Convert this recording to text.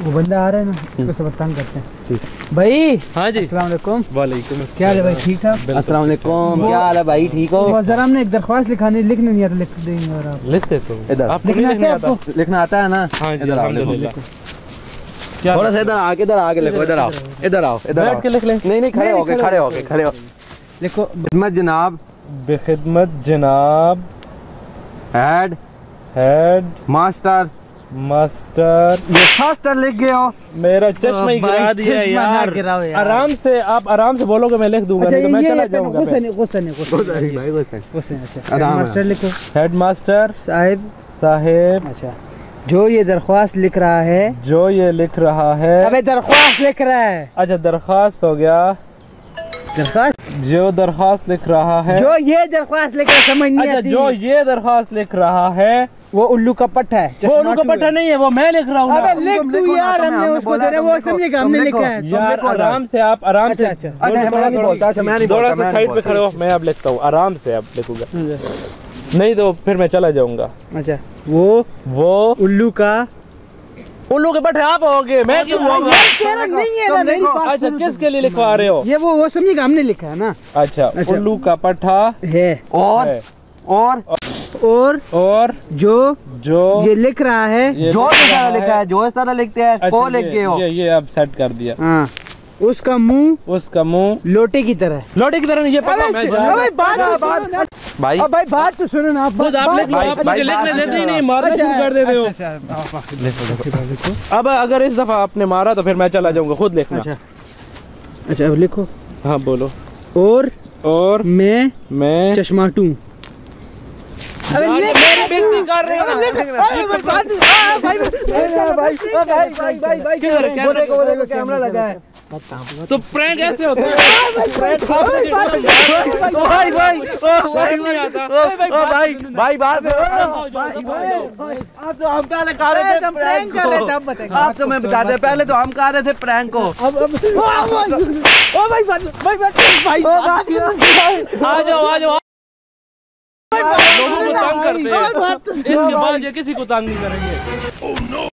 वो बंदा आ रहा है ना, इसको सब तंग करते हैं भाई। हाँ जी, अस्सलाम वालेकुम। वालेकुम। क्या हाल है भाई, ठीक ठाक? अस्सलाम वालेकुम, क्या हाल है भाई, ठीक हो? जरा हमने एक दरख्वास्त लिखने नहीं आता, लिख देंगे और आप लिख दे। तो इधर आप लिखना आता है ना? हाँ जी, अल्हम्दुलिल्लाह। थोड़ा सा इधर आके लिखो, इधर आओ, बैठ के लिख ले। नहीं, खड़े हो लिखो। खिदमत जनाब, बेखिदमत जनाब, हेड मास्टर ये मास्टर लिख गए हो। मेरा चश्मा ही गिरा दिया यार। आराम से बोलोगे, मैं लिख दूंगा, नहीं तो मैं चला जाऊंगा। मास्टर लिखो। हेड मास्टर साहेब। अच्छा, जो ये दरख्वास्त लिख रहा है। अबे दरख्वास्त लिख रहा है। अच्छा, दरख्वास्त हो गया। जो दरख्वास्त लिख रहा है, जो ये दरख्वास्त लिख रहा है, समझ नहीं आती। जो ये दरख्वास्त लिख रहा है वो उल्लू का पट्टा है। वो उल्लू का पट्टा नहीं है, वो मैं लिख रहा हूँ। अबे लिख तू यार, हमने उसको दे रहे, वो समझेगा हमने लिखा है यार। आराम से आप आराम से थोड़ा सा साइड पे खड़े हो, मैं अब लिखता हूँ। आराम से अब लिखूंगा, नहीं तो फिर मैं चला जाऊंगा। अच्छा, वो उल्लू के पट्टे आप होगे, मैं क्यों होगा? नहीं है ना। अच्छा, किसके लिए लिखवा रहे हो? ये वो समझेगा हमने लिखा है ना। अच्छा, उल्लू का पट्टा है। और जो ये लिख रहा है, जो इस तरह लिखा है, जो इस तरह लिखते हैं, को लिख गए हो। ये अब सेट कर दिया। हाँ, उसका मुंह लोटे की तरह नहीं, ये पता मैं भाई बात तो सुनो ना। आप मुझे लिखने देते ही नहीं, मारना शुरू कर देते हो। अब अगर इस दफा आपने मारा तो फिर मैं चला जाऊंगा, खुद लिखना। अच्छा, अब लिखो। हाँ बोलो। और मैं चश्माटू। मेरी बेइज्जती कर रहे हो। कैमरा लगा है तो प्रैंक ऐसे होता है। भाई बात आप तो हम पहले कर रहे थे प्रैंक को। आप तो मैं बता दे, पहले तो हम कर रहे थे प्रैंक को। आ जाओ। लोगों को तंग करते हैं, इसके बाद ये किसी को तंग नहीं करेंगे।